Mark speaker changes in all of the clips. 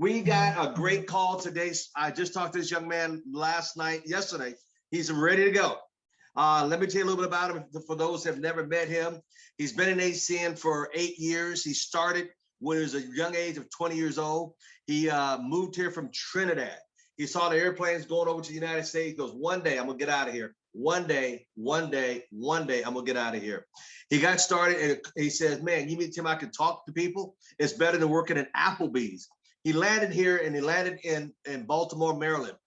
Speaker 1: We got a great call today. I just talked to this young man yesterday. He's ready to go. Let me tell you a little bit about him for those who have never met him. He's been in ACN for 8 years. He started when he was a young age of 20 years old. He moved here from Trinidad. He saw the airplanes going over to the United States. He goes, one day I'm gonna get out of here. One day, I'm gonna get out of here. He got started and he says, man, you mean Tim, I can talk to people? It's better than working at Applebee's. He landed here and he landed in Baltimore, Maryland.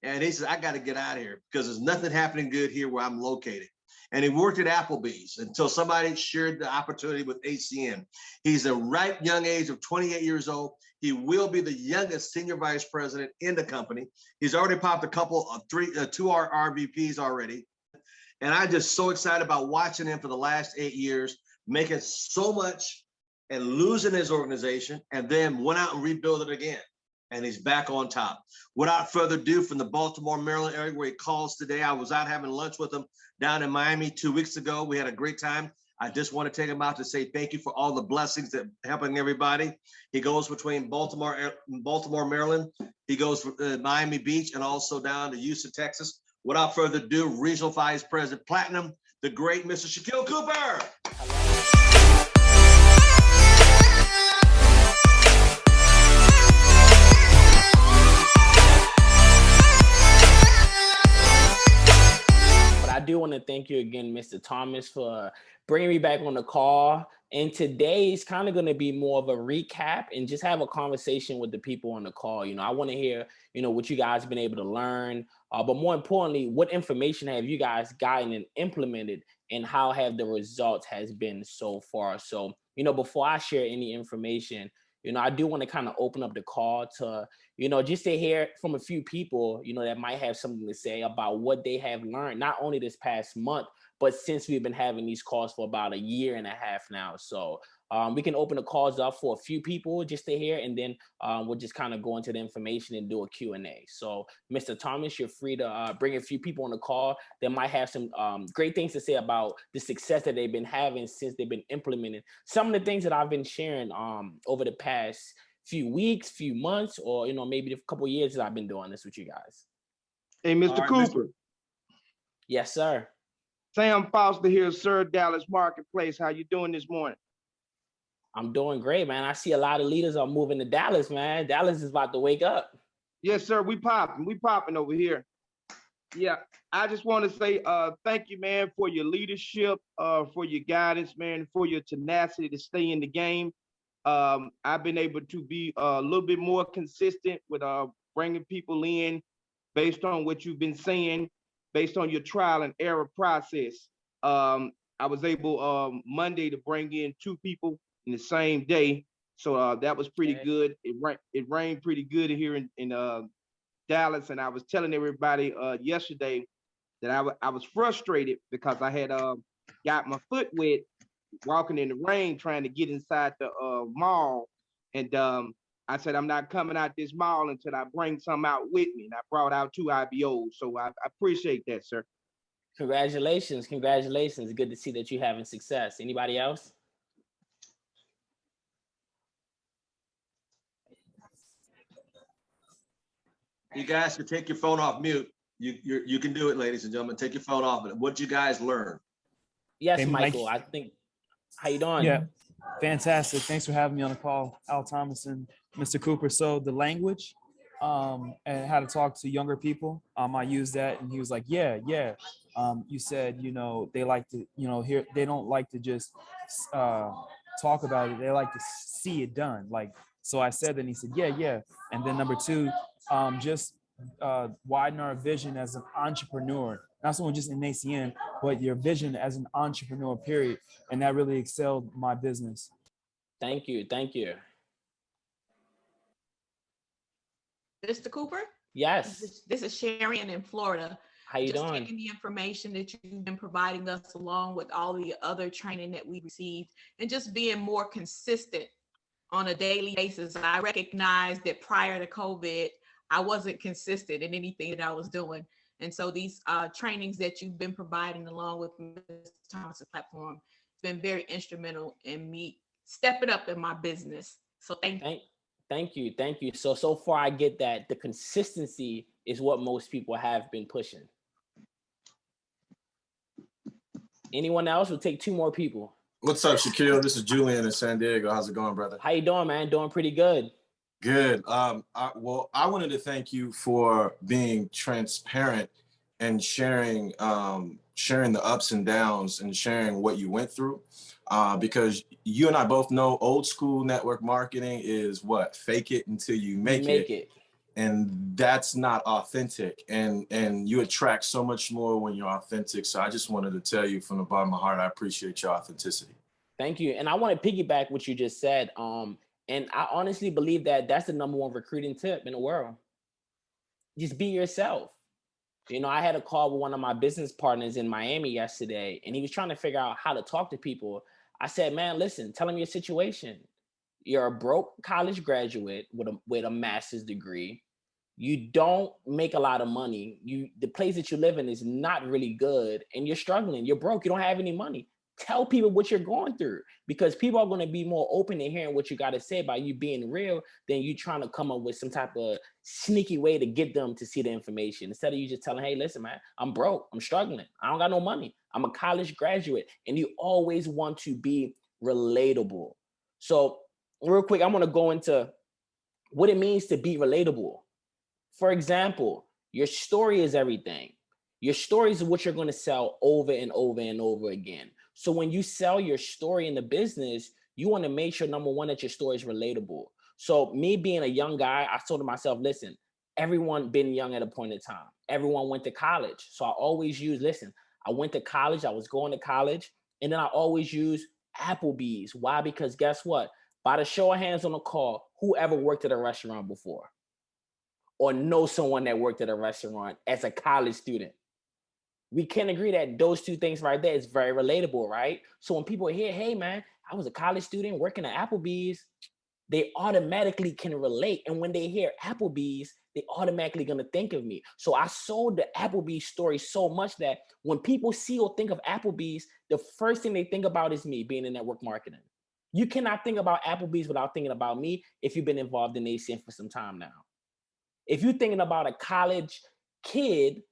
Speaker 1: And he says, I got to get out of here because there's nothing happening good here where I'm located. And he worked at Applebee's until somebody shared the opportunity with ACN. He's a ripe young age of 28 years old. He will be the youngest senior vice president in the company. He's already popped a couple of two RVPs already. And I'm just so excited about watching him for the last 8 years, making so much and losing his organization, and then went out and rebuilt it again. And he's back on top. Without further ado, from the Baltimore, Maryland area where he calls today, I was out having lunch with him down in Miami 2 weeks ago. We had a great time. I just want to take him out to say thank you for all the blessings that helping everybody. He goes between Baltimore, Maryland. He goes to Miami Beach and also down to Houston, Texas. Without further ado, Regional Vice President Platinum, the great Mr. Shakeel Cooper.
Speaker 2: I do want to thank you again, Mr. Thomas, for bringing me back on the call. And today is kind of going to be more of a recap and just have a conversation with the people on the call. You know, I want to hear, what you guys have been able to learn, but more importantly, what information have you guys gotten and implemented, and how have the results has been so far? So, before I share any information, I do want to kind of open up the call to, just to hear from a few people, that might have something to say about what they have learned, not only this past month, but since we've been having these calls for about 1.5 years now. So we can open the calls up for a few people just to hear, and then we'll just kind of go into the information and do a Q&A. So Mr. Thomas, you're free to bring a few people on the call that might have some great things to say about the success that they've been having since they've been implementing some of the things that I've been sharing over the past few weeks, few months, or maybe a couple of years that I've been doing this with you guys.
Speaker 3: Hey, Mr. Cooper.
Speaker 2: Yes, sir.
Speaker 3: Sam Foster here, Sir, Dallas Marketplace. How you doing this morning?
Speaker 2: I'm doing great, man. I see a lot of leaders are moving to Dallas, man. Dallas is about to wake up.
Speaker 3: Yes, sir. We popping over here. Yeah, I just want to say thank you, man, for your leadership, for your guidance, man, for your tenacity to stay in the game. I've been able to be a little bit more consistent with bringing people in based on what you've been saying, based on your trial and error process. I was able Monday to bring in 2 people in the same day. So that was pretty good. It rained pretty good here in Dallas. And I was telling everybody yesterday that I was frustrated because I had got my foot wet walking in the rain trying to get inside the mall. And I said, I'm not coming out this mall until I bring some out with me. And I brought out 2 IBOs. So I appreciate that, sir.
Speaker 2: Congratulations. Congratulations. Good to see that you're having success. Anybody else?
Speaker 1: You guys can take your phone off mute. You can do it, ladies and gentlemen. Take your phone off. But what you guys learn?
Speaker 2: Yes,
Speaker 4: hey,
Speaker 2: Michael.
Speaker 4: Mike.
Speaker 2: I think. How you doing?
Speaker 4: Yeah, fantastic. Thanks for having me on the call, Al Thomas and Mr. Cooper. So the language and how to talk to younger people, I used that, and he was like, yeah. You said, they like to, hear. They don't like to just talk about it. They like to see it done. Like, so I said that, and he said, yeah. And then number 2, just widen our vision as an entrepreneur, not someone just in ACN, but your vision as an entrepreneur, period. And that really excelled my business.
Speaker 2: Thank you.
Speaker 5: Mr. Cooper?
Speaker 2: Yes.
Speaker 5: This is Sharon in Florida.
Speaker 2: How you doing?
Speaker 5: Taking the information that you've been providing us along with all the other training that we received and just being more consistent on a daily basis. I recognize that prior to COVID, I wasn't consistent in anything that I was doing. And so these trainings that you've been providing along with Mr. Thomas' platform has been very instrumental in me stepping up in my business. So thank you.
Speaker 2: Thank you. Thank you. So far I get that the consistency is what most people have been pushing. Anyone else? We'll take two more people.
Speaker 6: What's up, Shakeel? This is Julian in San Diego. How's it going, brother?
Speaker 2: How you doing, man? Doing pretty good.
Speaker 6: Good. I wanted to thank you for being transparent and sharing the ups and downs and sharing what you went through. Because you and I both know old school network marketing is what? Fake it until you make it. And that's not authentic. And you attract so much more when you're authentic. So I just wanted to tell you from the bottom of my heart, I appreciate your authenticity.
Speaker 2: Thank you. And I want to piggyback what you just said. And I honestly believe that that's the #1 recruiting tip in the world. Just be yourself. You know, I had a call with one of my business partners in Miami yesterday, and he was trying to figure out how to talk to people. I said, man, listen, tell him your situation. You're a broke college graduate with a master's degree. You don't make a lot of money. The place that you live in is not really good, and you're struggling. You're broke. You don't have any money. Tell people what you're going through, because people are going to be more open to hearing what you got to say by you being real than you trying to come up with some type of sneaky way to get them to see the information. Instead of you just telling, hey, listen, man, I'm broke. I'm struggling. I don't got no money. I'm a college graduate. And you always want to be relatable. So real quick, I'm going to go into what it means to be relatable. For example, your story is everything. Your story is what you're going to sell over and over and over again. So when you sell your story in the business, you want to make sure, #1, that your story is relatable. So me being a young guy, I told myself, listen, everyone been young at a point in time. Everyone went to college. So I always use, listen, I went to college. I was going to college. And then I always use Applebee's. Why? Because guess what? By the show of hands on the call, whoever worked at a restaurant before or know someone that worked at a restaurant as a college student? We can agree that those two things right there is very relatable, right? So when people hear, hey, man, I was a college student working at Applebee's, they automatically can relate. And when they hear Applebee's, they automatically going to think of me. So I sold the Applebee's story so much that when people see or think of Applebee's, the first thing they think about is me being in network marketing. You cannot think about Applebee's without thinking about me if you've been involved in ACN for some time now. If you're thinking about a college kid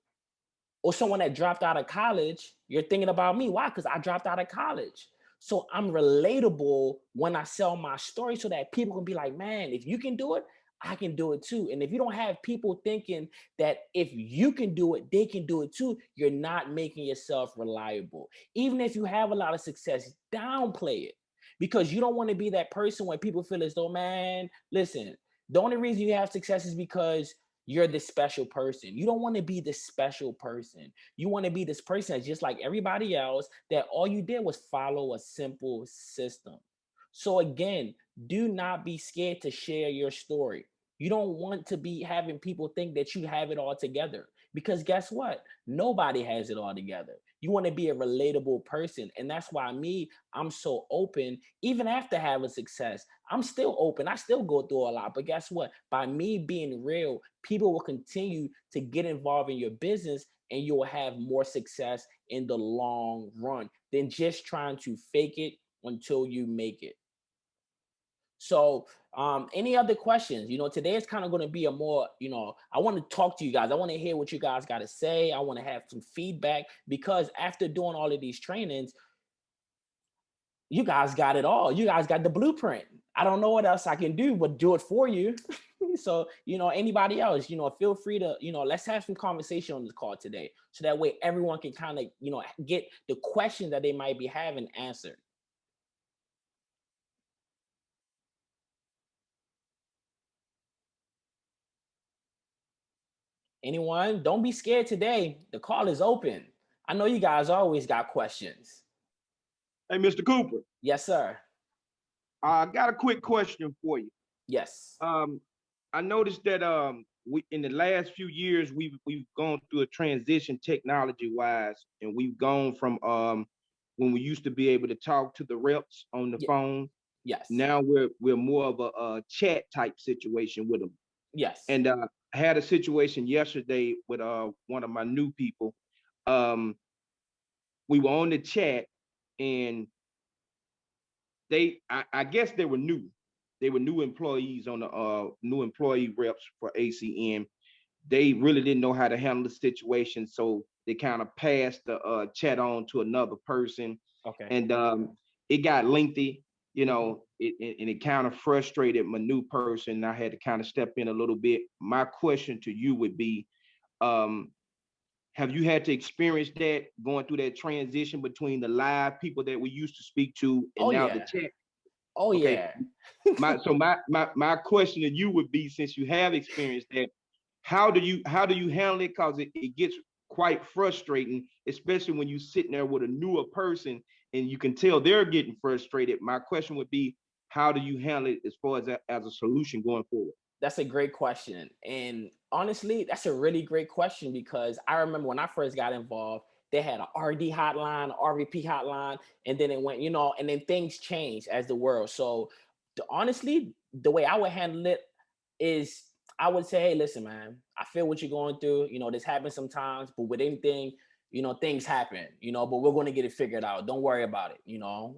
Speaker 2: or someone that dropped out of college, you're thinking about me. Why? Because I dropped out of college. So I'm relatable when I sell my story so that people can be like, man, if you can do it, I can do it too. And if you don't have people thinking that if you can do it, they can do it too, you're not making yourself reliable. Even if you have a lot of success, downplay it, because you don't want to be that person when people feel as though, man, listen, the only reason you have success is because you're this special person. You don't want to be this special person. You want to be this person that's just like everybody else, that all you did was follow a simple system. So again, do not be scared to share your story. You don't want to be having people think that you have it all together, because guess what? Nobody has it all together. You want to be a relatable person. And that's why I'm so open. Even after having success, I'm still open. I still go through a lot. But guess what? By me being real, people will continue to get involved in your business, and you'll have more success in the long run than just trying to fake it until you make it. So any other questions? Today is kind of going to be a more, I want to talk to you guys. I want to hear what you guys got to say. I want to have some feedback, because after doing all of these trainings, you guys got it all. You guys got the blueprint. I don't know what else I can do but do it for you. So, anybody else, feel free to, let's have some conversation on this call today. So that way everyone can kind of, get the question that they might be having answered. Anyone? Don't be scared today. The call is open. I know you guys always got questions.
Speaker 3: Hey, Mr. Cooper.
Speaker 2: Yes, sir.
Speaker 3: I got a quick question for you.
Speaker 2: Yes.
Speaker 3: I noticed that we in the last few years we've gone through a transition technology wise, and we've gone from when we used to be able to talk to the reps on the phone.
Speaker 2: Yes.
Speaker 3: Now we're more of a chat type situation with them.
Speaker 2: Yes.
Speaker 3: And I had a situation yesterday with one of my new people. We were on the chat, and I guess they were new. they were new employees on the new employee reps for ACN. They really didn't know how to handle the situation, so they kind of passed the chat on to another person,
Speaker 2: Okay.
Speaker 3: and it got lengthy, and it kind of frustrated my new person. I had to kind of step in a little bit. My question to you would be, um, have you had to experience that going through that transition between the live people that we used to speak to and
Speaker 2: Oh
Speaker 3: now the
Speaker 2: yeah.
Speaker 3: chat?
Speaker 2: Oh
Speaker 3: Okay.
Speaker 2: yeah.
Speaker 3: My question to you would be, since you have experienced that, how do you handle it? Because it gets quite frustrating, especially when you're sitting there with a newer person and you can tell they're getting frustrated. My question would be, how do you handle it as far as a solution going forward?
Speaker 2: That's a great question. And honestly, that's a really great question because I remember when I first got involved, they had an RD hotline, RVP hotline, and then it went, and then things changed as the world. So honestly, the way I would handle it is I would say, hey, listen, man, I feel what you're going through. This happens sometimes, but with anything, things happen, but we're going to get it figured out. Don't worry about it.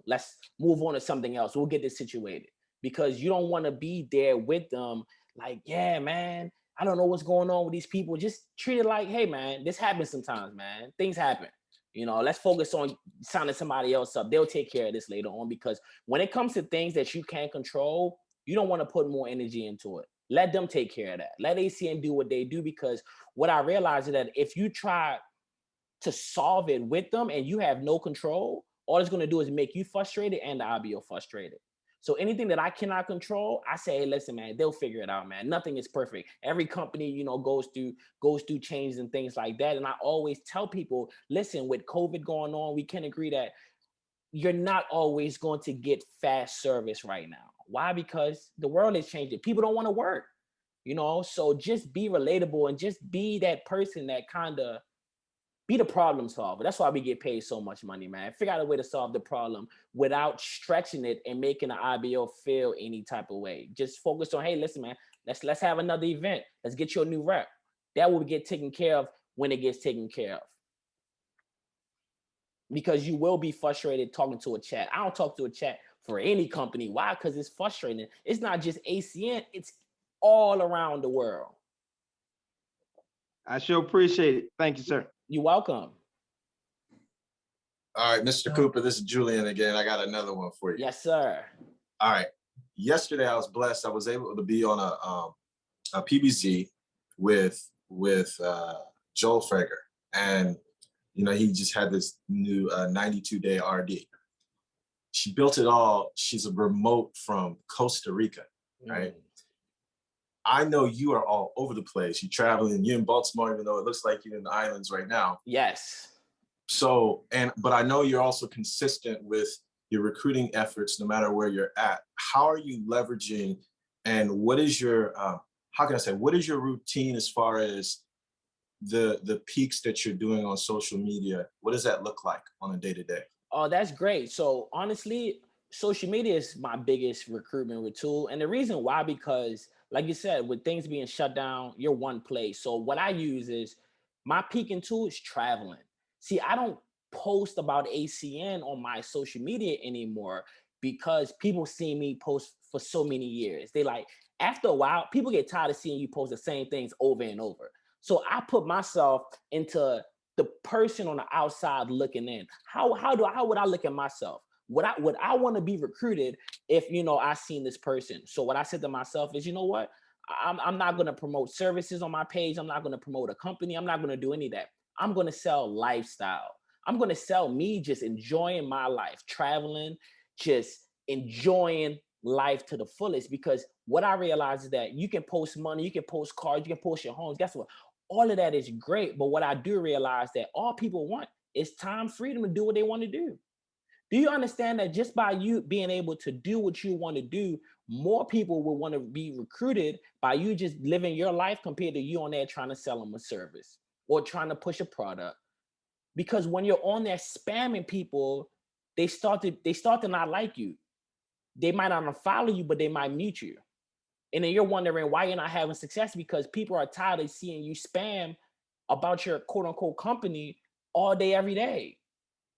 Speaker 2: Let's move on to something else. We'll get this situated because you don't want to be there with them like, yeah, man, I don't know what's going on with these people. Just treat it like, hey, man, this happens sometimes, man. Things happen. Let's focus on signing somebody else up. They'll take care of this later on because when it comes to things that you can't control, you don't want to put more energy into it. Let them take care of that. Let ACN do what they do because what I realized is that if you try to solve it with them and you have no control, all it's going to do is make you frustrated and the IBO frustrated. So anything that I cannot control, I say, hey, listen, man, they'll figure it out, man. Nothing is perfect. Every company, goes through changes and things like that. And I always tell people, listen, with COVID going on, we can agree that you're not always going to get fast service right now. Why? Because the world is changing. People don't want to work, so just be relatable and just be that person that kind of be the problem solver. That's why we get paid so much money, man. Figure out a way to solve the problem without stretching it and making the IBO feel any type of way. Just focus on, hey, listen, man, let's have another event. Let's get you a new rep. That will get taken care of when it gets taken care of. Because you will be frustrated talking to a chat. I don't talk to a chat for any company. Why? Because it's frustrating. It's not just ACN, it's all around the world.
Speaker 3: I sure appreciate it. Thank you, sir.
Speaker 2: You're welcome.
Speaker 6: All right, Mr. Cooper, this is Julian again. I got another one for you.
Speaker 2: Yes, sir.
Speaker 6: All right. Yesterday, I was blessed. I was able to be on a PBZ with Joel Frager, and he just had this new 92-day RD. She built it all. She's a remote from Costa Rica, right? I know you are all over the place. You're traveling. You're in Baltimore, even though it looks like you're in the islands right now.
Speaker 2: Yes.
Speaker 6: So, but I know you're also consistent with your recruiting efforts, no matter where you're at. How are you leveraging, and what is your, what is your routine as far as the peaks that you're doing on social media? What does that look like on a day-to-day?
Speaker 2: Oh, that's great. So honestly, social media is my biggest recruitment tool. And the reason why, because like you said, with things being shut down, you're one place. So what I use is my peaking tool is traveling. See, I don't post about ACN on my social media anymore because people see me post for so many years. They like, after a while, people get tired of seeing you post the same things over and over. So I put myself into the person on the outside looking in. How would I look at myself? Would I want to be recruited if I seen this person? So what I said to myself is, you know what? I'm not going to promote services on my page. I'm not going to promote a company. I'm not going to do any of that. I'm going to sell lifestyle. I'm going to sell me just enjoying my life, traveling, just enjoying life to the fullest. Because what I realize is that you can post money, you can post cars, you can post your homes. Guess what? All of that is great. But what I do realize that all people want is time, freedom to do what they want to do. Do you understand that just by you being able to do what you want to do, more people will want to be recruited by you just living your life compared to you on there trying to sell them a service or trying to push a product? Because when you're on there spamming people, they start to not like you. They might not follow you, but they might mute you. And then you're wondering why you're not having success, because people are tired of seeing you spam about your quote unquote company all day, every day.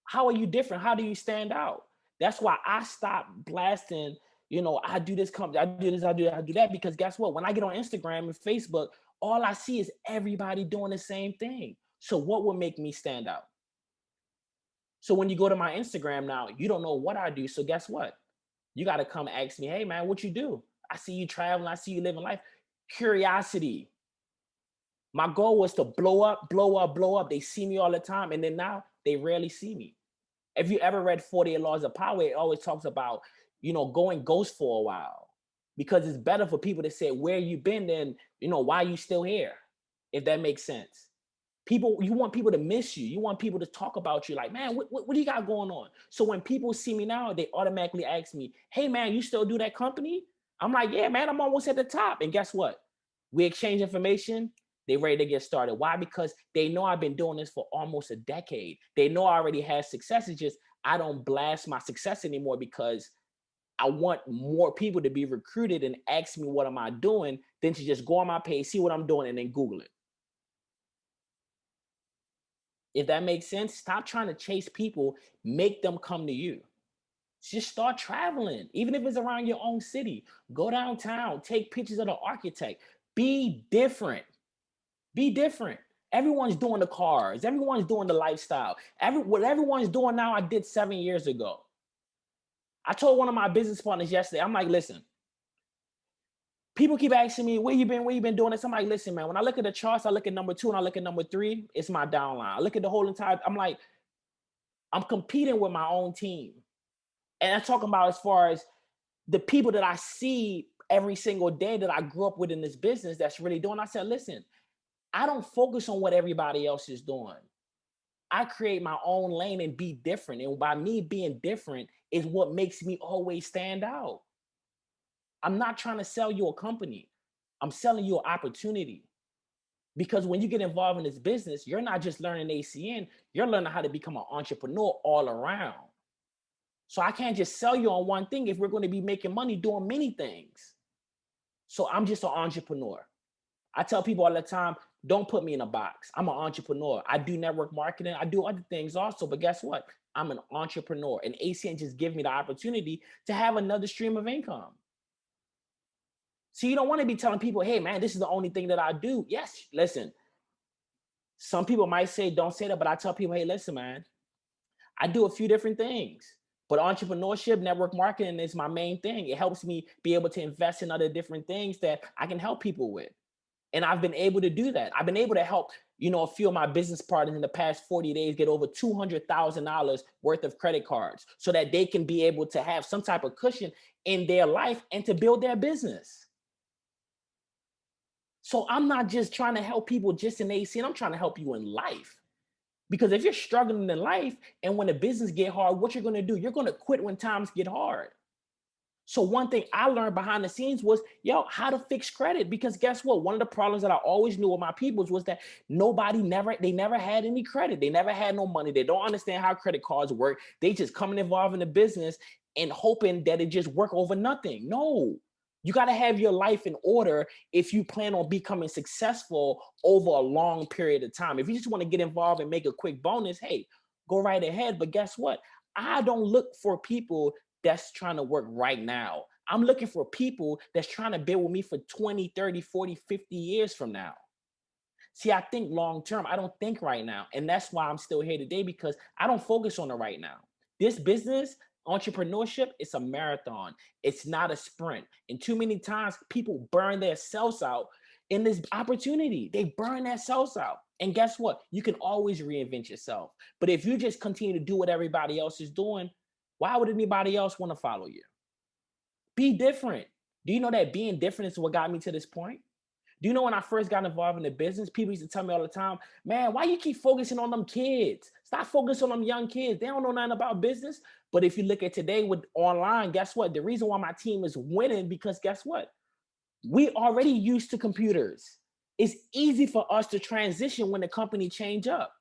Speaker 2: How are you different? How do you stand out? That's why I stopped blasting you know, I do this company, I do this, I do that, I do that. Because guess what? When I get on Instagram and Facebook, all I see is everybody doing the same thing. So what would make me stand out? So when you go to my Instagram now, you don't know what I do. So guess what? You got to come ask me, hey man, what you do? I see you traveling, I see you living life. Curiosity. My goal was to blow up, blow up, blow up. They see me all the time. And then now they rarely see me. If you ever read 48 Laws of Power, it always talks about, you know, going ghost for a while, because it's better for people to say where you been than, you know, why you still here, if that makes sense. People, you want people to miss you. You want people to talk about you like, man, what do you got going on? So when people see me now, they automatically ask me, hey man, you still do that company? I'm like, yeah, man, I'm almost at the top. And guess what? We exchange information. They ready to get started. Why? Because they know I've been doing this for almost a decade. They know I already had success. It's just I don't blast my success anymore because I want more people to be recruited and ask me what am I doing than to just go on my page, see what I'm doing, and then Google it. If that makes sense, stop trying to chase people, make them come to you. Just start traveling, even if it's around your own city. Go downtown, take pictures of the architect. Be different. Be different. Everyone's doing the cars. Everyone's doing the lifestyle. What everyone's doing now, I did 7 years ago. I told one of my business partners yesterday, I'm like, listen, people keep asking me, where you been doing this? I'm like, listen, man, when I look at the charts, I look at number 2 and I look at number 3, it's my downline. I look at the whole entire, I'm like, I'm competing with my own team. And I'm talking about as far as the people that I see every single day that I grew up with in this business that's really doing. I said, listen, I don't focus on what everybody else is doing. I create my own lane and be different. And by me being different is what makes me always stand out. I'm not trying to sell you a company. I'm selling you an opportunity. Because when you get involved in this business, you're not just learning ACN, you're learning how to become an entrepreneur all around. So I can't just sell you on one thing if we're going to be making money doing many things. So I'm just an entrepreneur. I tell people all the time, don't put me in a box. I'm an entrepreneur. I do network marketing. I do other things also, but guess what? I'm an entrepreneur, and ACN just gives me the opportunity to have another stream of income. So you don't want to be telling people, hey man, this is the only thing that I do. Yes, listen, some people might say, don't say that, but I tell people, hey, listen, man, I do a few different things, but entrepreneurship, network marketing is my main thing. It helps me be able to invest in other different things that I can help people with. And I've been able to do that. I've been able to help, you know, a few of my business partners in the past 40 days get over $200,000 worth of credit cards so that they can be able to have some type of cushion in their life and to build their business. So I'm not just trying to help people just in AC, and I'm trying to help you in life. Because if you're struggling in life and when the business get hard, what you're going to do? You're going to quit when times get hard. So one thing I learned behind the scenes was, how to fix credit. Because guess what? One of the problems that I always knew with my peoples was that they never had any credit. They never had no money. They don't understand how credit cards work. They just come and involved in the business and hoping that it just work over nothing. No, you got to have your life in order if you plan on becoming successful over a long period of time. If you just want to get involved and make a quick bonus, hey, go right ahead. But guess what? I don't look for people that's trying to work right now. I'm looking for people that's trying to build with me for 20, 30, 40, 50 years from now. See, I think long term. I don't think right now. And that's why I'm still here today, because I don't focus on it right now. This business, entrepreneurship, it's a marathon. It's not a sprint. And too many times people burn their selves out in this opportunity. They burn their selves out. And guess what? You can always reinvent yourself. But if you just continue to do what everybody else is doing, why would anybody else want to follow you? Be different. Do you know that being different is what got me to this point? Do you know when I first got involved in the business, people used to tell me all the time, man, why you keep focusing on them kids? Stop focusing on them young kids. They don't know nothing about business. But if you look at today with online, guess what? The reason why my team is winning, because guess what? We already used to computers. It's easy for us to transition when the company change up.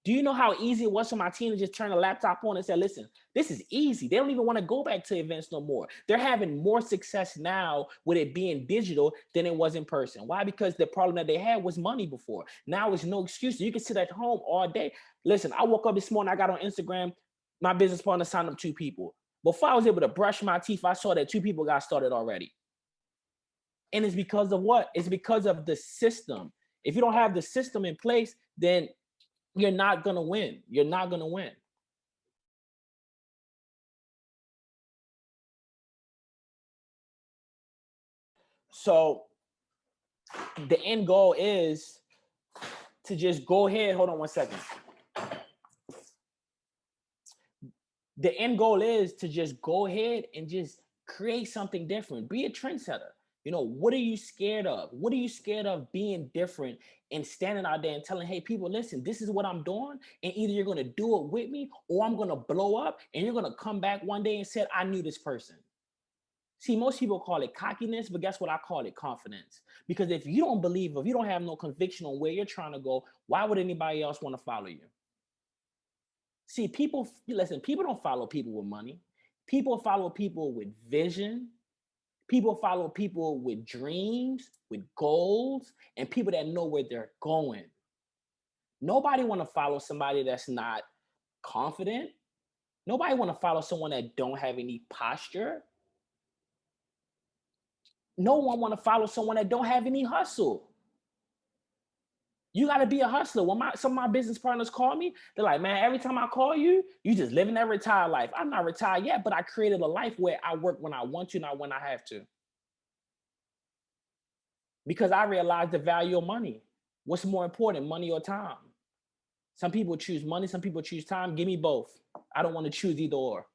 Speaker 2: Do you know how easy it was for my team to just turn a laptop on and say, listen, this is easy. They don't even want to go back to events no more. They're having more success now with it being digital than it was in person. Why? Because the problem that they had was money before. Now it's no excuse. You can sit at home all day. Listen, I woke up this morning, I got on Instagram, my business partner signed up 2 people. Before I was able to brush my teeth, I saw that 2 people got started already. And it's because of what? It's because of the system. If you don't have the system in place, then you're not gonna win. You're not gonna win. So the end goal is to just go ahead. Hold on one second. The end goal is to just go ahead and just create something different. Be a trendsetter. You know, what are you scared of? What are you scared of being different and standing out there and telling, hey, people, listen, this is what I'm doing. And either you're going to do it with me or I'm going to blow up and you're going to come back one day and say, I knew this person. See, most people call it cockiness, but guess what? I call it confidence. Because if you don't believe, if you don't have no conviction on where you're trying to go, why would anybody else want to follow you? See, people, listen, people don't follow people with money. People follow people with vision. People follow people with dreams, with goals, and people that know where they're going. Nobody want to follow somebody that's not confident. Nobody want to follow someone that don't have any posture. No one want to follow someone that don't have any hustle. You got to be a hustler. When some of my business partners call me, they're like, man, every time I call you, you just living that retired life. I'm not retired yet, but I created a life where I work when I want to, not when I have to. Because I realized the value of money. What's more important, money or time? Some people choose money, some people choose time. Give me both. I don't want to choose either or.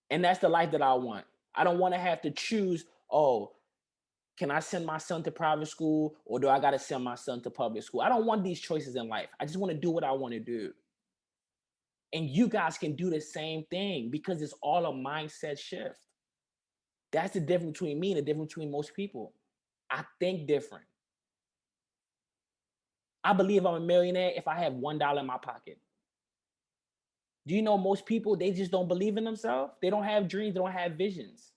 Speaker 2: And that's the life that I want. I don't want to have to choose, oh, can I send my son to private school or do I got to send my son to public school? I don't want these choices in life. I just want to do what I want to do. And you guys can do the same thing because it's all a mindset shift. That's the difference between me and the difference between most people. I think different. I believe I'm a millionaire if I have $1 in my pocket. Do you know most people, they just don't believe in themselves? They don't have dreams, they don't have visions.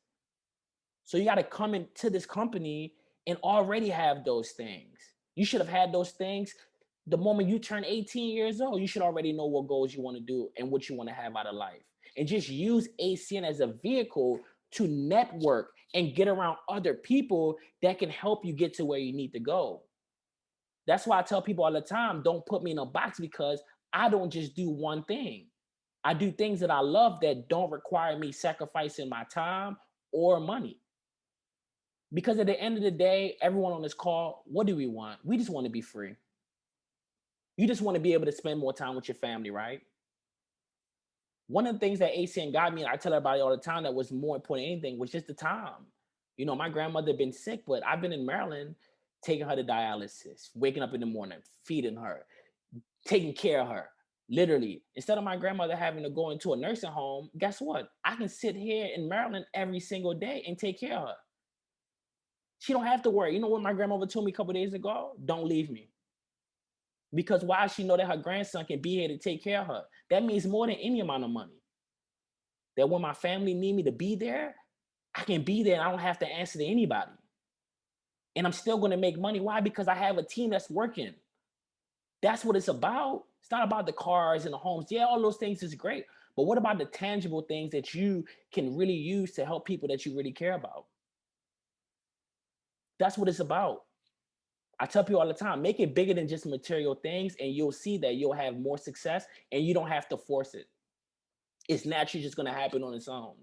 Speaker 2: So you got to come into this company and already have those things. You should have had those things the moment you turn 18 years old. You should already know what goals you want to do and what you want to have out of life. And just use ACN as a vehicle to network and get around other people that can help you get to where you need to go. That's why I tell people all the time, don't put me in a box because I don't just do one thing. I do things that I love that don't require me sacrificing my time or money. Because at the end of the day, everyone on this call, what do we want? We just want to be free. You just want to be able to spend more time with your family, right? One of the things that ACN got me, and I tell everybody all the time that was more important than anything, was just the time. You know, my grandmother had been sick, but I've been in Maryland taking her to dialysis, waking up in the morning, feeding her, taking care of her. Literally, instead of my grandmother having to go into a nursing home, guess what? I can sit here in Maryland every single day and take care of her. She don't have to worry. You know what my grandmother told me a couple of days ago? Don't leave me. Because why? She know that her grandson can be here to take care of her. That means more than any amount of money. That when my family need me to be there, I can be there and I don't have to answer to anybody. And I'm still going to make money. Why? Because I have a team that's working. That's what it's about. It's not about the cars and the homes. Yeah, all those things is great. But what about the tangible things that you can really use to help people that you really care about? That's what it's about. I tell people all the time, make it bigger than just material things and you'll see that you'll have more success and you don't have to force it. It's naturally just going to happen on its own.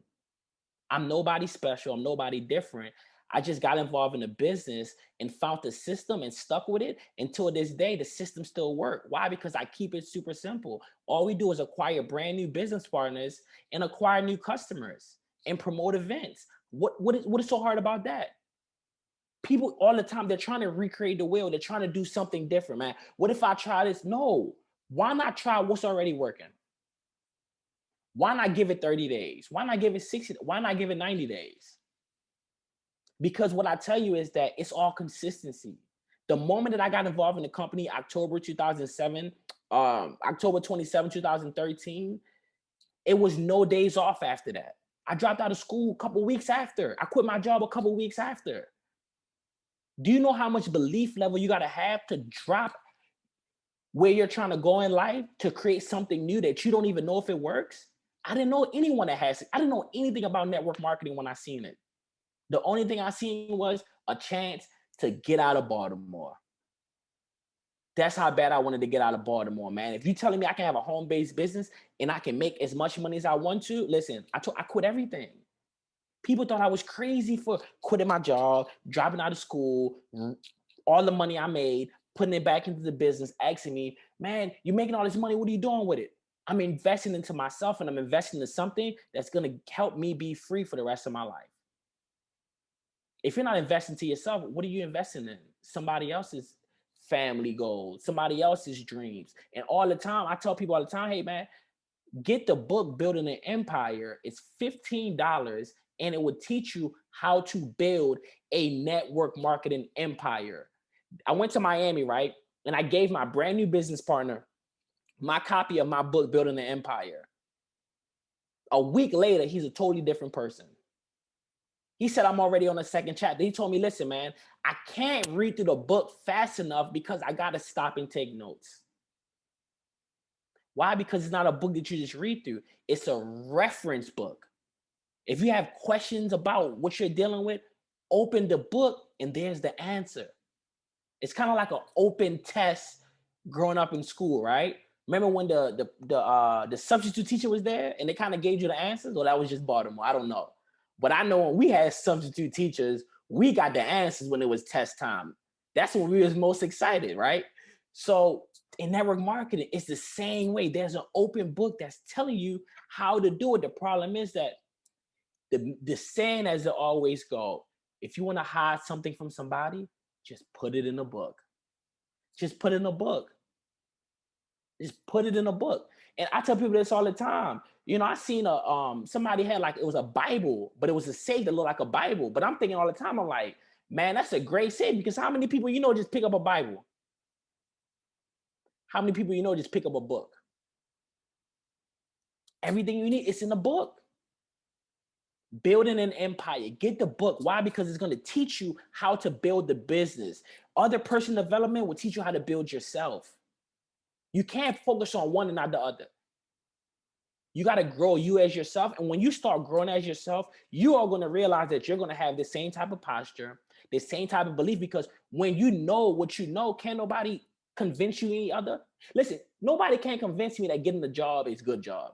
Speaker 2: I'm nobody special. I'm nobody different. I just got involved in the business and found the system and stuck with it until this day, the system still works. Why? Because I keep it super simple. All we do is acquire brand new business partners and acquire new customers and promote events. What is so hard about that? People all the time, they're trying to recreate the wheel. They're trying to do something different, man. What if I try this? No. Why not try what's already working? Why not give it 30 days? Why not give it 60? Why not give it 90 days? Because what I tell you is that it's all consistency. The moment that I got involved in the company, October 2007, October 27, 2013, it was no days off after that. I dropped out of school a couple weeks after. I quit my job a couple weeks after. Do you know how much belief level you got to have to drop where you're trying to go in life to create something new that you don't even know if it works? I didn't know anyone that has it. I didn't know anything about network marketing when I seen it. The only thing I seen was a chance to get out of Baltimore. That's how bad I wanted to get out of Baltimore, man. If you telling me I can have a home-based business and I can make as much money as I want to, listen, I quit everything. People thought I was crazy for quitting my job, dropping out of school, all the money I made, putting it back into the business, asking me, man, you're making all this money. What are you doing with it? I'm investing into myself, and I'm investing in something that's going to help me be free for the rest of my life. If you're not investing to yourself, what are you investing in? Somebody else's family goals, somebody else's dreams. And all the time, I tell people all the time, hey, man, get the book Building an Empire. It's $15, and it will teach you how to build a network marketing empire. I went to Miami, right? And I gave my brand new business partner my copy of my book, Building an Empire. A week later, he's a totally different person. He said, I'm already on the second chapter. He told me, listen, man, I can't read through the book fast enough because I got to stop and take notes. Why? Because it's not a book that you just read through. It's a reference book. If you have questions about what you're dealing with, open the book and there's the answer. It's kind of like an open test growing up in school, right? Remember when the substitute teacher was there and they kind of gave you the answers? Or that was just Baltimore? I don't know. But I know when we had substitute teachers, we got the answers when it was test time. That's when we was most excited, right? So in network marketing, it's the same way. There's an open book that's telling you how to do it. The problem is that the saying, as it always go, if you want to hide something from somebody, just put it in a book. Just put it in a book. Just put it in a book. And I tell people this all the time. You know, I seen somebody had like, it was a Bible, but it was a safe that looked like a Bible. But I'm thinking all the time, I'm like, man, that's a great safe, because how many people you know just pick up a Bible? How many people you know just pick up a book? Everything you need is in the book. Building an Empire. Get the book. Why? Because it's going to teach you how to build the business. Other personal development will teach you how to build yourself. You can't focus on one and not the other. You got to grow you as yourself. And when you start growing as yourself, you are going to realize that you're going to have the same type of posture, the same type of belief, because when you know what you know, can't nobody convince you any other. Listen, nobody can convince me that getting a job is a good job.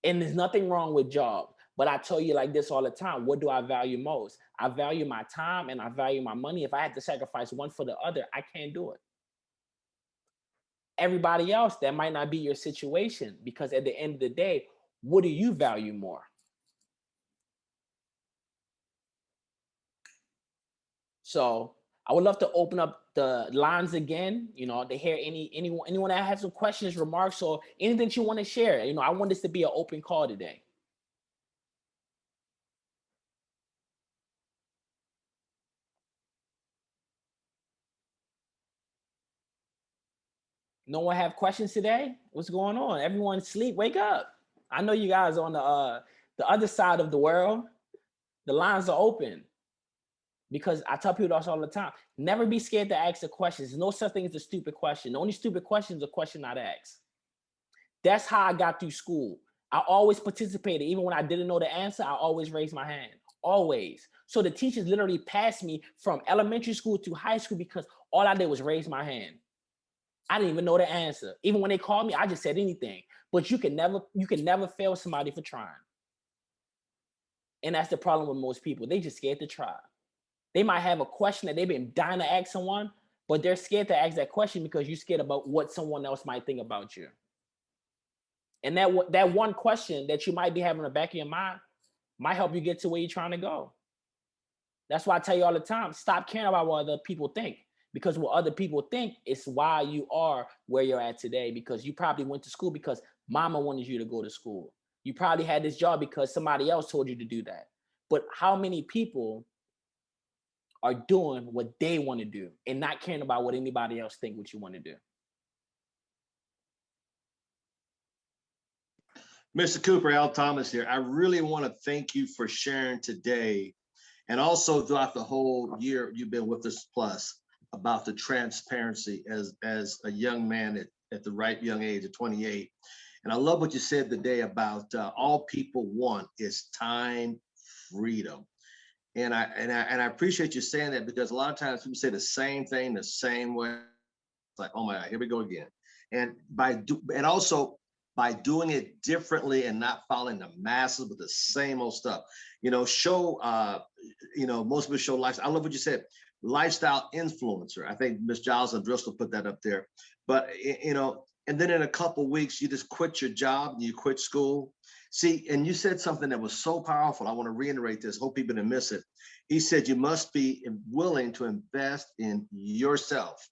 Speaker 2: And there's nothing wrong with jobs. But I tell you like this all the time, what do I value most? I value my time and I value my money. If I had to sacrifice one for the other, I can't do it. Everybody else, that might not be your situation, because at the end of the day, what do you value more? So I would love to open up the lines again, you know, to hear anyone that has some questions, remarks, or anything you want to share. You know, I want this to be an open call today. No one have questions today? What's going on? Everyone sleep, wake up. I know you guys are on the other side of the world. The lines are open. Because I tell people this all the time, never be scared to ask the questions. There's no such thing as a stupid question. The only stupid question is a question not asked. That's how I got through school. I always participated. Even when I didn't know the answer, I always raised my hand. Always. So the teachers literally passed me from elementary school to high school because all I did was raise my hand. I didn't even know the answer. Even when they called me, I just said anything. But you can never fail somebody for trying. And that's the problem with most people. They just scared to try. They might have a question that they've been dying to ask someone, but they're scared to ask that question because you're scared about what someone else might think about you. And that one question that you might be having in the back of your mind might help you get to where you're trying to go. That's why I tell you all the time, stop caring about what other people think, because what other people think is why you are where you're at today, because you probably went to school because mama wanted you to go to school. You probably had this job because somebody else told you to do that. But how many people are doing what they want to do and not caring about what anybody else think what you want to do?
Speaker 1: Mr. Cooper, Al Thomas here. I really want to thank you for sharing today, and also throughout the whole year you've been with us, plus about the transparency as a young man at the right young age of 28. And I love what you said today about all people want is time freedom. And I appreciate you saying that, because a lot of times people say the same thing the same way. It's like, oh my God, here we go again. And also by doing it differently and not following the masses with the same old stuff. Most people show lifestyle. I love what you said, lifestyle influencer. I think Miss Giles and Driscoll put that up there. But and then in a couple of weeks, you just quit your job and you quit school. See, and you said something that was so powerful. I want to reiterate this. Hope people didn't miss it. He said you must be willing to invest in yourself.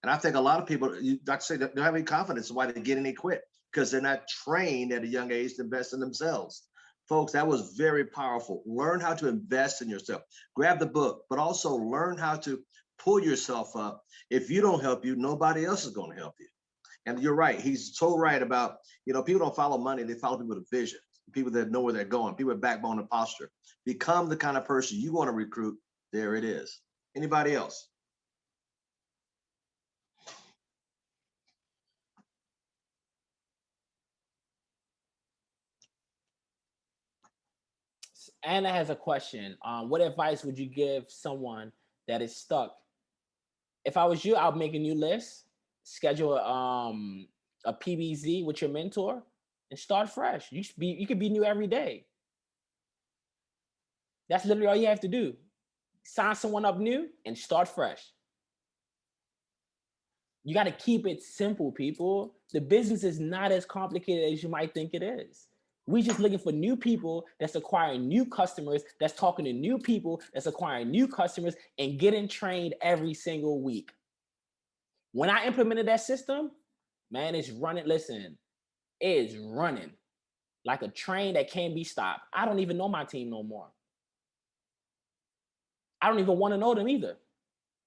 Speaker 1: And I think a lot of people, Dr. say, don't have any confidence in why they get and they quit, because they're not trained at a young age to invest in themselves. Folks, that was very powerful. Learn how to invest in yourself. Grab the book, but also learn how to pull yourself up. If you don't help you, nobody else is going to help you. And you're right. He's so right about, people don't follow money. They follow people with a vision, people that know where they're going, people with backbone and posture. Become the kind of person you want to recruit. There it is. Anybody else?
Speaker 2: Anna has a question. What advice would you give someone that is stuck? If I was you, I'd make a new list, schedule a PBZ with your mentor, and start fresh. You could be new every day. That's literally all you have to do. Sign someone up new and start fresh. You got to keep it simple, people. The business is not as complicated as you might think it is. We just looking for new people that's acquiring new customers, that's talking to new people, that's acquiring new customers, and getting trained every single week. When I implemented that system, man, it's running. Listen, it is running like a train that can't be stopped. I don't even know my team no more. I don't even want to know them either.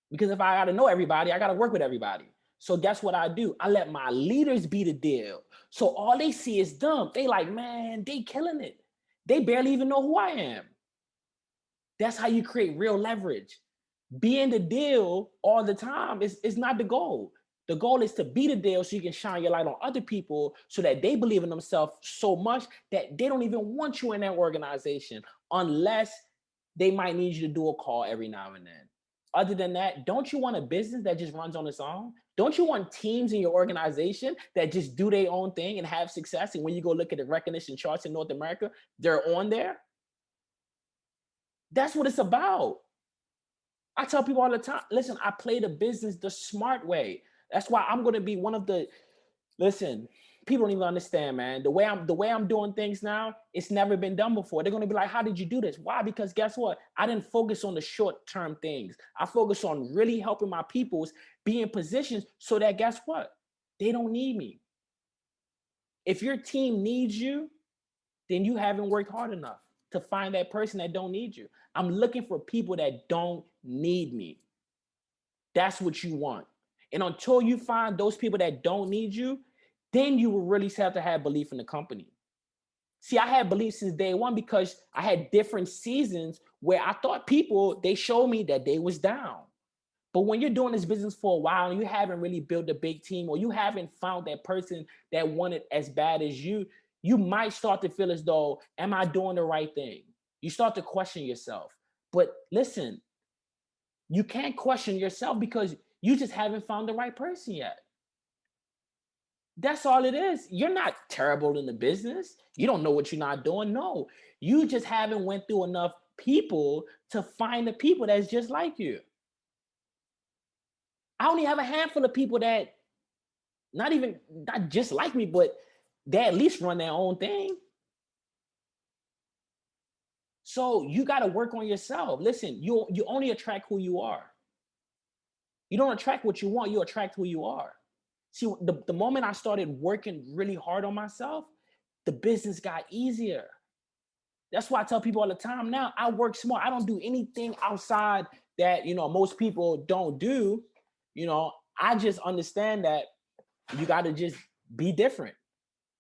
Speaker 2: Because if I got to know everybody, I got to work with everybody. So guess what I do? I let my leaders be the deal. So all they see is them. They like, man, they killing it. They barely even know who I am. That's how you create real leverage. Being the deal all the time is not the goal. The goal is to be the deal so you can shine your light on other people so that they believe in themselves so much that they don't even want you in that organization unless they might need you to do a call every now and then. Other than that, don't you want a business that just runs on its own? Don't you want teams in your organization that just do their own thing and have success? And when you go look at the recognition charts in North America, they're on there. That's what it's about. I tell people all the time, listen, I play the business the smart way. That's why I'm going to be one of the, listen, people don't even understand, man. The way I'm doing things now, it's never been done before. They're going to be like, how did you do this? Why? Because guess what? I didn't focus on the short-term things. I focus on really helping my peoples be in positions so that guess what? They don't need me. If your team needs you, then you haven't worked hard enough to find that person that don't need you. I'm looking for people that don't need me. That's what you want. And until you find those people that don't need you, then you will really have to have belief in the company. See, I had belief since day one because I had different seasons where I thought people, they showed me that they was down. But when you're doing this business for a while and you haven't really built a big team or you haven't found that person that wanted as bad as you, you might start to feel as though, am I doing the right thing? You start to question yourself. But listen, you can't question yourself because you just haven't found the right person yet. That's all it is. You're not terrible in the business. You don't know what you're not doing. No, you just haven't went through enough people to find the people that's just like you. I only have a handful of people that not just like me, but they at least run their own thing. So you got to work on yourself. Listen, you only attract who you are. You don't attract what you want, you attract who you are. See, the moment I started working really hard on myself, the business got easier. That's why I tell people all the time now, I work smart. I don't do anything outside that, most people don't do. I just understand that you got to just be different.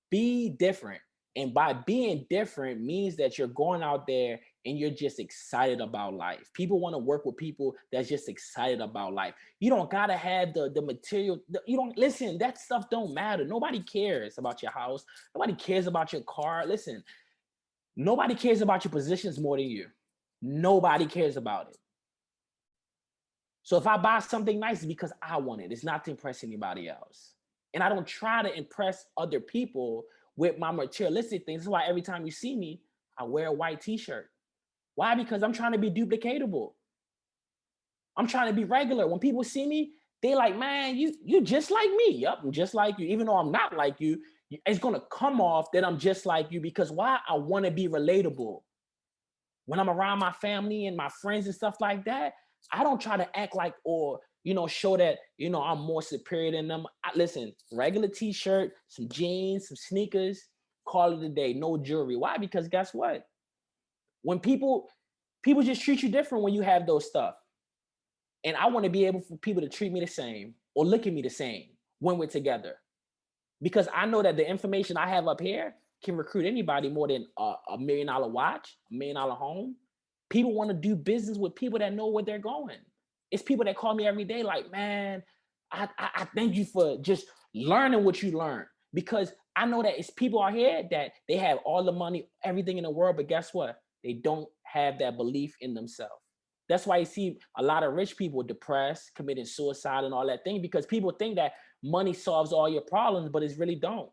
Speaker 2: Be different. And by being different means that you're going out there and you're just excited about life. People want to work with people that's just excited about life. You don't gotta have the material. You don't listen. That stuff don't matter. Nobody cares about your house. Nobody cares about your car. Listen, nobody cares about your positions more than you. Nobody cares about it. So if I buy something nice, it's because I want it. It's not to impress anybody else. And I don't try to impress other people with my materialistic things. That's why every time you see me, I wear a white t-shirt. Why? Because I'm trying to be duplicatable. I'm trying to be regular. When people see me, they like, man, you just like me. Yep, I'm just like you. Even though I'm not like you, it's gonna come off that I'm just like you, because why? I want to be relatable. When I'm around my family and my friends and stuff like that, I don't try to act like, or show that I'm more superior than them. Listen, regular t-shirt, some jeans, some sneakers, call it a day, no jewelry. Why? Because guess what? When people just treat you different when you have those stuff. And I want to be able for people to treat me the same or look at me the same when we're together. Because I know that the information I have up here can recruit anybody more than a $1 million watch, $1 million home. People want to do business with people that know where they're going. It's people that call me every day like, man, I thank you for just learning what you learned. Because I know that it's people out here that they have all the money, everything in the world, but guess what? They don't have that belief in themselves. That's why you see a lot of rich people depressed, committing suicide and all that thing, because people think that money solves all your problems, but it really don't.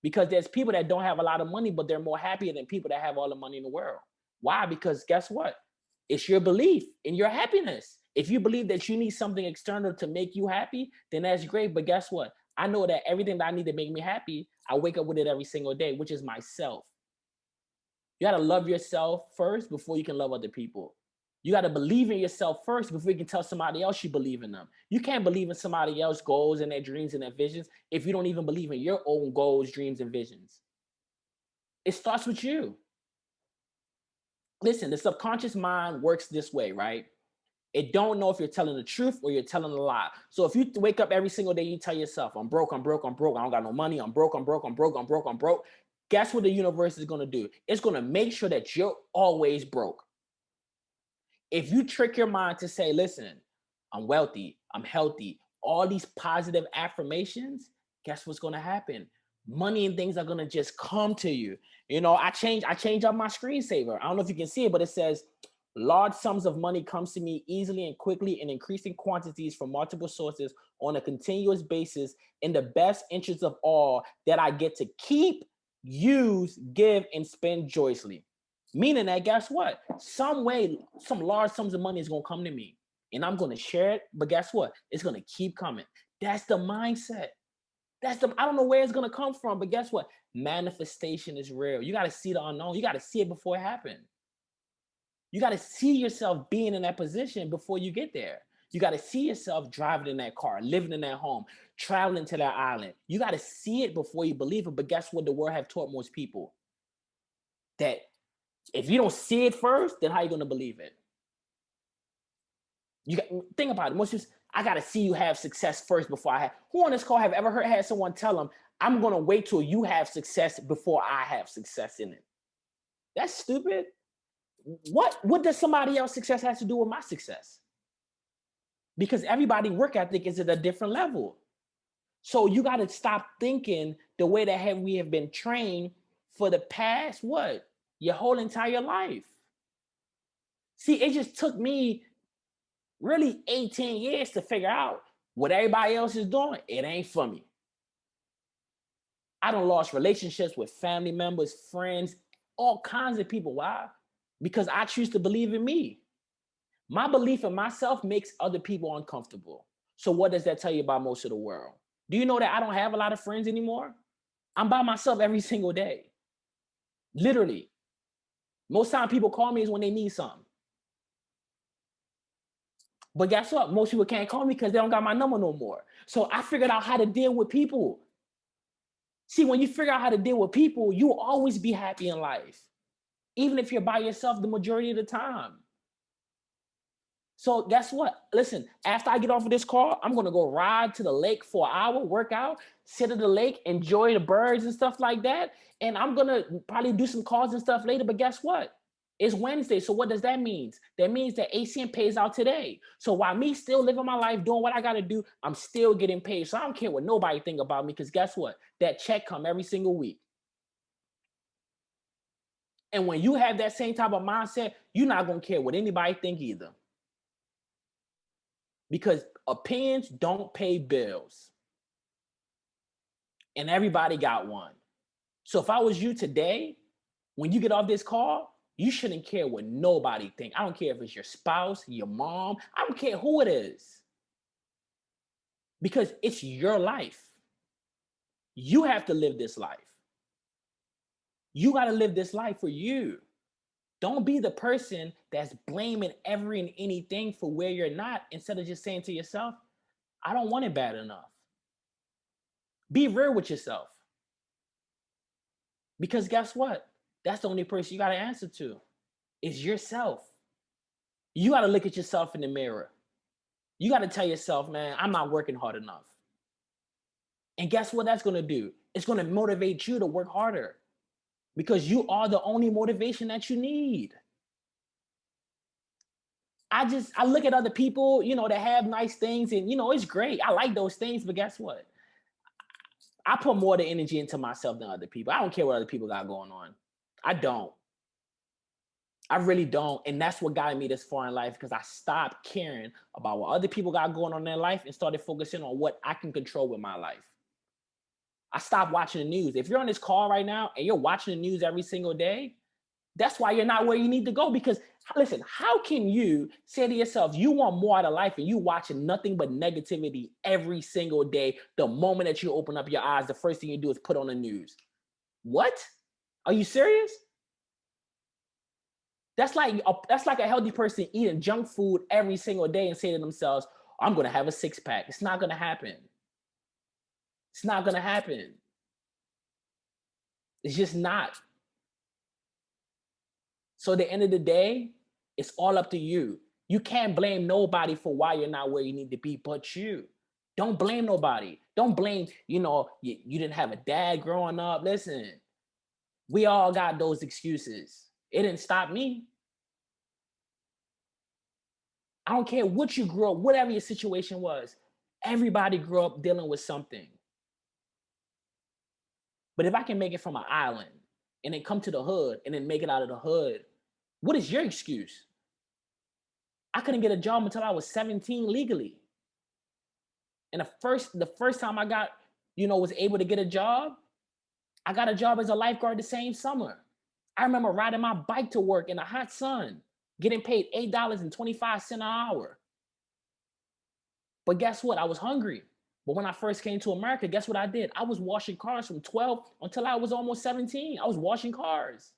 Speaker 2: Because there's people that don't have a lot of money, but they're more happier than people that have all the money in the world. Why? Because guess what? It's your belief in your happiness. If you believe that you need something external to make you happy, then that's great. But guess what? I know that everything that I need to make me happy, I wake up with it every single day, which is myself. You got to love yourself first before you can love other people. You got to believe in yourself first before you can tell somebody else you believe in them. You can't believe in somebody else's goals and their dreams and their visions if you don't even believe in your own goals, dreams, and visions. It starts with you. Listen, the subconscious mind works this way, right? It don't know if you're telling the truth or you're telling a lie. So if you wake up every single day, you tell yourself, I'm broke, I'm broke, I'm broke, I don't got no money, I'm broke, I'm broke, I'm broke, I'm broke, I'm broke. Guess what the universe is going to do? It's going to make sure that you're always broke. If you trick your mind to say, listen, I'm wealthy, I'm healthy, all these positive affirmations, guess what's going to happen? Money and things are going to just come to you. I changed up my screensaver. I don't know if you can see it, but it says, large sums of money comes to me easily and quickly in increasing quantities from multiple sources on a continuous basis in the best interest of all that I get to keep, use, give, and spend joyously. Meaning that, guess what? Some large sums of money is going to come to me and I'm going to share it. But guess what? It's going to keep coming. That's the mindset. I don't know where it's going to come from, but guess what? Manifestation is real. You got to see the unknown. You got to see it before it happens. You got to see yourself being in that position before you get there. You got to see yourself driving in that car, living in that home, traveling to that island. You got to see it before you believe it. But guess what? The world have taught most people that if you don't see it first, then how are you going to believe it? Think about it. Most people, I got to see you have success first before I have. Who on this call have ever had someone tell them, I'm going to wait till you have success before I have success in it? That's stupid. What does somebody else's success have to do with my success? Because everybody's work ethic is at a different level. So you got to stop thinking the way that we have been trained for the past, your whole entire life. See, it just took me really 18 years to figure out what everybody else is doing. It ain't for me. I done lost relationships with family members, friends, all kinds of people. Why? Because I choose to believe in me. My belief in myself makes other people uncomfortable. So what does that tell you about most of the world? Do you know that I don't have a lot of friends anymore? I'm by myself every single day. Literally. Most time people call me is when they need something. But guess what? Most people can't call me because they don't got my number no more. So I figured out how to deal with people. See, when you figure out how to deal with people, you'll always be happy in life. Even if you're by yourself the majority of the time. So guess what? Listen, after I get off of this call, I'm going to go ride to the lake for an hour, work out, sit at the lake, enjoy the birds and stuff like that. And I'm going to probably do some calls and stuff later. But guess what? It's Wednesday. So what does that mean? That means that ACM pays out today. So while me still living my life, doing what I got to do, I'm still getting paid. So I don't care what nobody think about me, because guess what? That check come every single week. And when you have that same type of mindset, you're not going to care what anybody think either. Because opinions don't pay bills. And everybody got one. So if I was you today, when you get off this call, you shouldn't care what nobody think. I don't care if it's your spouse, your mom. I don't care who it is. Because it's your life. You have to live this life. You got to live this life for you. Don't be the person that's blaming every and anything for where you're not, instead of just saying to yourself, I don't want it bad enough. Be real with yourself. Because guess what? That's the only person you got to answer to, is yourself. You got to look at yourself in the mirror. You got to tell yourself, man, I'm not working hard enough. And guess what that's going to do? It's going to motivate you to work harder, because you are the only motivation that you need. I look at other people, that have nice things, and, it's great. I like those things, but guess what? I put more of the energy into myself than other people. I don't care what other people got going on. I don't. I really don't. And that's what got me this far in life, because I stopped caring about what other people got going on in their life and started focusing on what I can control with my life. I stopped watching the news. If you're on this call right now and you're watching the news every single day, that's why you're not where you need to go. Because listen, how can you say to yourself, you want more out of life, and you watching nothing but negativity every single day? The moment that you open up your eyes, the first thing you do is put on the news. What? Are you serious? That's like a healthy person eating junk food every single day and saying to themselves, I'm going to have a six-pack. It's not going to happen. It's not going to happen. It's just not. So at the end of the day, it's all up to you. You can't blame nobody for why you're not where you need to be but you. Don't blame nobody. Don't blame, you didn't have a dad growing up. Listen, we all got those excuses. It didn't stop me. I don't care what you grew up, whatever your situation was. Everybody grew up dealing with something. But if I can make it from an island and then come to the hood and then make it out of the hood, what is your excuse? I couldn't get a job until I was 17 legally. And the first time I got, was able to get a job, I got a job as a lifeguard the same summer. I remember riding my bike to work in the hot sun, getting paid $8.25 an hour. But guess what? I was hungry. But when I first came to America, guess what I did? I was washing cars from 12 until I was almost 17. I was washing cars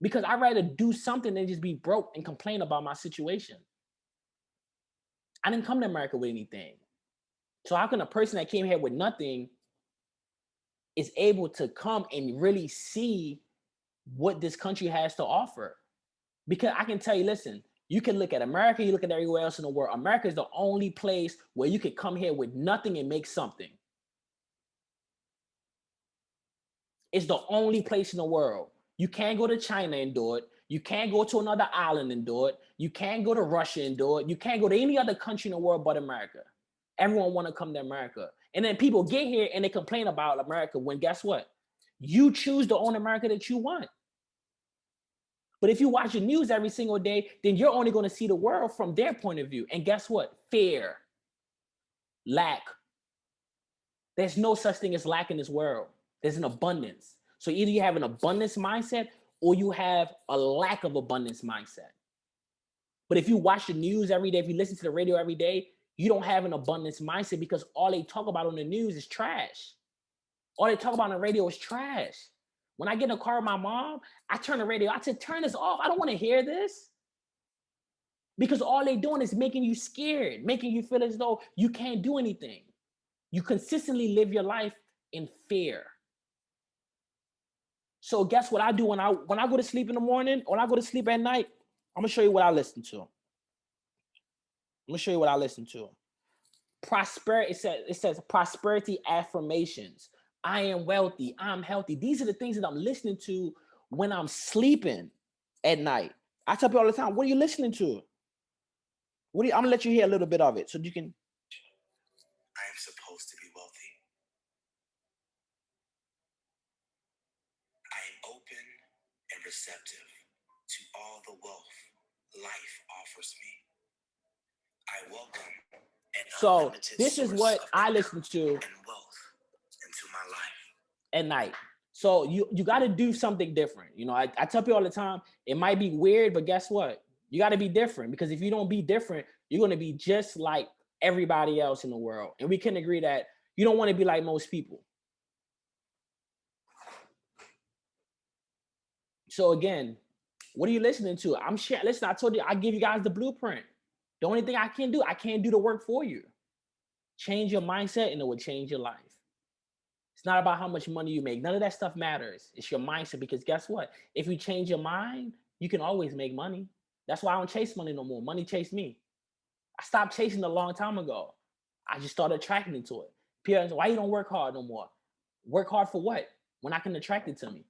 Speaker 2: because I'd rather do something than just be broke and complain about my situation. I didn't come to America with anything. So how can a person that came here with nothing is able to come and really see what this country has to offer? Because I can tell you, listen, you can look at America, you look at everywhere else in the world. America is the only place where you can come here with nothing and make something. It's the only place in the world. You can't go to China and do it. You can't go to another island and do it. You can't go to Russia and do it. You can't go to any other country in the world but America. Everyone want to come to America. And then people get here and they complain about America when guess what? You choose to own America that you want. But if you watch the news every single day, then you're only going to see the world from their point of view. And guess what? Fear, lack. There's no such thing as lack in this world. There's an abundance. So either you have an abundance mindset or you have a lack of abundance mindset. But if you watch the news every day, if you listen to the radio every day, you don't have an abundance mindset because all they talk about on the news is trash. All they talk about on the radio is trash. When I get in a car with my mom, I turn the radio. I said, turn this off. I don't want to hear this. Because all they're doing is making you scared, making you feel as though you can't do anything. You consistently live your life in fear. So guess what I do when I go to sleep in the morning, when I go to sleep at night? I'm going to show you what I listen to. Prosperity, it says prosperity affirmations. I am wealthy. I'm healthy. These are the things that I'm listening to when I'm sleeping. at night. I tell people all the time, what are you listening to? I'm gonna let you hear a little bit of it so you can.
Speaker 7: I am supposed to be wealthy. I am open and receptive to all the wealth life offers me. I welcome an
Speaker 2: So
Speaker 7: unlimited
Speaker 2: this is
Speaker 7: source
Speaker 2: what
Speaker 7: of
Speaker 2: I
Speaker 7: income
Speaker 2: listen to
Speaker 7: and wealth into my life.
Speaker 2: at night. So you got to do something different. You know, I tell people all the time, it might be weird, but guess what? You got to be different, because if you don't be different, you're going to be just like everybody else in the world. And we can agree that you don't want to be like most people. So again, what are you listening to? I'm sharing. Listen, I told you, I give you guys the blueprint. The only thing I can't do the work for you. Change your mindset and it will change your life. It's not about how much money you make. None of that stuff matters. It's your mindset, because guess what? If you change your mind, you can always make money. That's why I don't chase money no more. Money chased me. I stopped chasing a long time ago. I just started attracting into it. People say, why you don't work hard no more? Work hard for what? When I can attract it to me.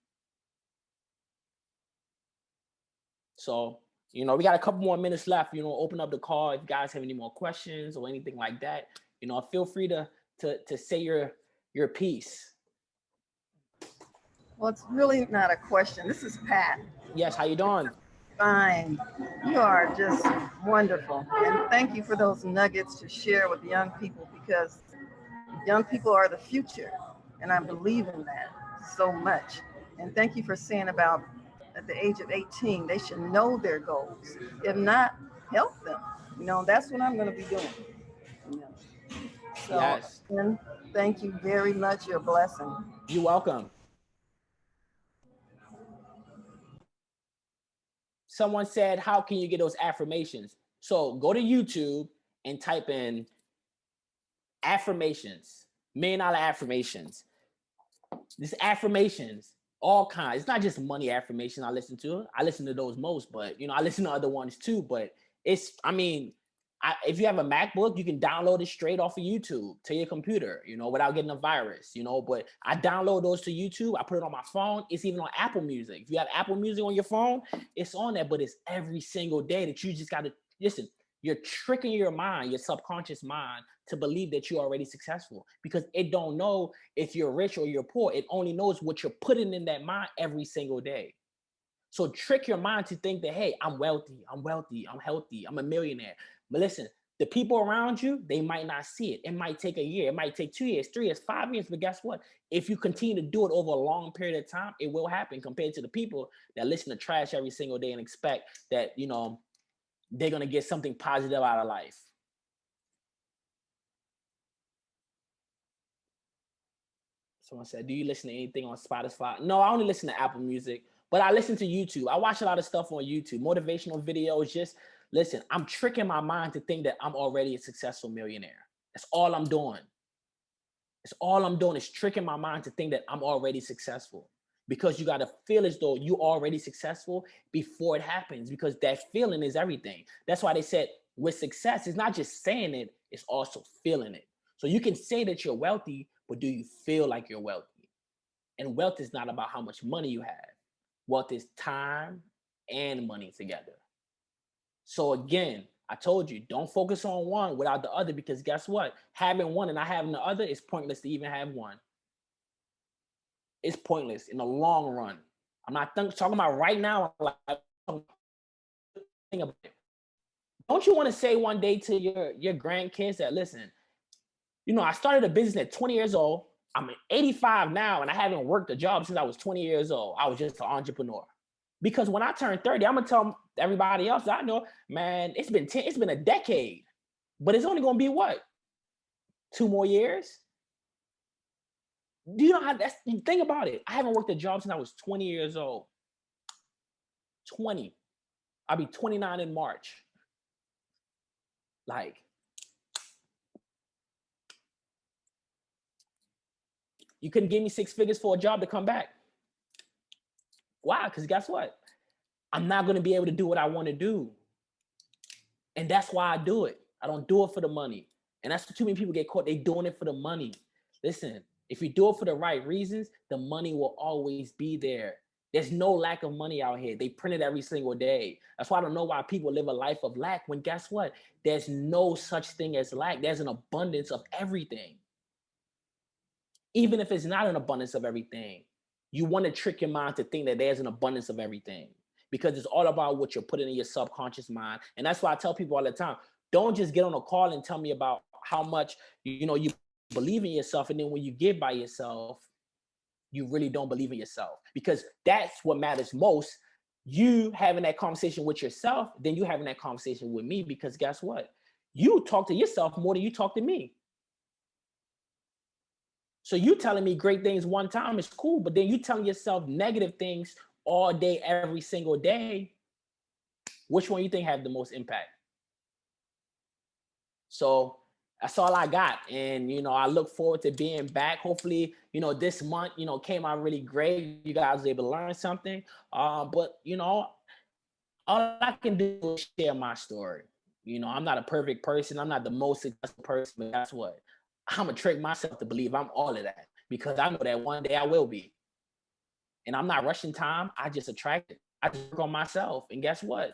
Speaker 2: So, you know, we got a couple more minutes left. You know, open up the call if you guys have any more questions or anything like that. You know, feel free to say your piece.
Speaker 8: Well, it's really not a question. This is Pat.
Speaker 2: Yes, how you doing?
Speaker 8: Fine. You are just wonderful. And thank you for those nuggets to share with young people, because young people are the future. And I believe in that so much. And thank you for saying about at the age of 18, they should know their goals. If not, help them. You know, that's what I'm going to be doing. You know. So,
Speaker 2: Yes.
Speaker 8: and thank you very much. You're a blessing.
Speaker 2: You're welcome. Someone said, how can you get those affirmations? So go to YouTube and type in affirmations, $1 million affirmations. This affirmations, all kinds. It's not just money affirmation I listen to. I listen to those most, but you know, I listen to other ones too. But it's, I mean, if you have a MacBook, you can download it straight off of YouTube to your computer, you know, without getting a virus, you know. But I download those to YouTube. I put it on my phone. It's even on Apple Music. If you have Apple Music on your phone, it's on there. But it's every single day that you just got to listen. You're tricking your mind, your subconscious mind, to believe that you're already successful, because it don't know if you're rich or you're poor. It only knows what you're putting in that mind every single day. So trick your mind to think that, hey, I'm wealthy, I'm healthy, I'm a millionaire. But listen, the people around you, they might not see it. It might take a year, it might take 2 years, 3 years, 5 years. But guess what? If you continue to do it over a long period of time, it will happen, compared to the people that listen to trash every single day and expect that, you know, they're going to get something positive out of life. Someone said, do you listen to anything on Spotify? No, I only listen to Apple Music, but I listen to YouTube. I watch a lot of stuff on YouTube, motivational videos. Just listen, I'm tricking my mind to think that I'm already a successful millionaire. That's all I'm doing. It's all I'm doing is tricking my mind to think that I'm already successful, because you got to feel as though you're already successful before it happens, because that feeling is everything. That's why they said with success, it's not just saying it, it's also feeling it. So you can say that you're wealthy, but do you feel like you're wealthy? And wealth is not about how much money you have. Wealth is time and money together. So again, I told you, don't focus on one without the other, because guess what? Having one and not having the other is pointless to even have one. It's pointless in the long run. I'm not talking about right now. Like, think about it. Don't you want to say one day to your grandkids that, listen, you know, I started a business at 20 years old. I'm 85 now, and I haven't worked a job since I was 20 years old. I was just an entrepreneur. Because when I turn 30, I'm gonna tell everybody else that I know, man, it's been a decade, but it's only gonna be what? 2 more years? Do you know how that's, think about it. I haven't worked a job since I was 20 years old. 20. I'll be 29 in March. Like, you couldn't give me 6 figures for a job to come back. Why? Because guess what? I'm not going to be able to do what I want to do. And that's why I do it. I don't do it for the money. And that's what too many people get caught. They doing it for the money. Listen, if you do it for the right reasons, the money will always be there. There's no lack of money out here. They print it every single day. That's why I don't know why people live a life of lack when guess what? There's no such thing as lack. There's an abundance of everything. Even if it's not an abundance of everything, you want to trick your mind to think that there's an abundance of everything because it's all about what you're putting in your subconscious mind. And that's why I tell people all the time, don't just get on a call and tell me about how much, you believe in yourself. And then when you get by yourself, you really don't believe in yourself because that's what matters most. You having that conversation with yourself, then you having that conversation with me because guess what? You talk to yourself more than you talk to me. So you telling me great things one time is cool, but then you telling yourself negative things all day, every single day. Which one you think have the most impact? So that's all I got. And, I look forward to being back. Hopefully, this month, came out really great. You guys were able to learn something. But, all I can do is share my story. I'm not a perfect person. I'm not the most successful person, but that's what I'm gonna trick myself to believe I'm all of that because I know that one day I will be. And I'm not rushing time. I just attract it. I just work on myself. And guess what?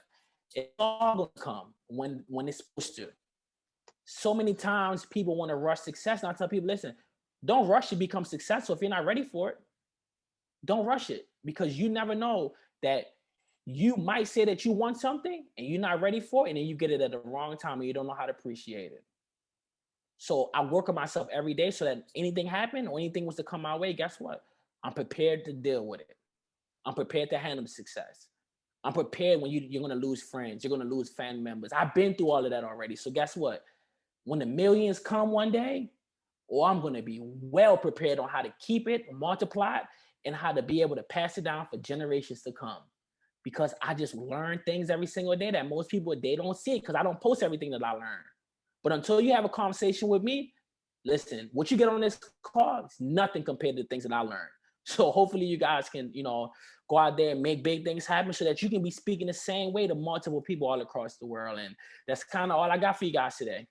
Speaker 2: It's all gonna come when it's supposed to. So many times people want to rush success. And I tell people, listen, don't rush to become successful if you're not ready for it. Don't rush it because you never know that you might say that you want something and you're not ready for it, and then you get it at the wrong time and you don't know how to appreciate it. So I work on myself every day so that anything happen or anything was to come my way, guess what? I'm prepared to deal with it. I'm prepared to handle the success. I'm prepared when you're going to lose friends. You're going to lose family members. I've been through all of that already. So guess what? When the millions come one day, I'm going to be well prepared on how to keep it, multiply it, and how to be able to pass it down for generations to come. Because I just learn things every single day that most people, they don't see it because I don't post everything that I learn. But until you have a conversation with me, listen, what you get on this call is nothing compared to the things that I learned. So hopefully you guys can, go out there and make big things happen so that you can be speaking the same way to multiple people all across the world. And that's kind of all I got for you guys today.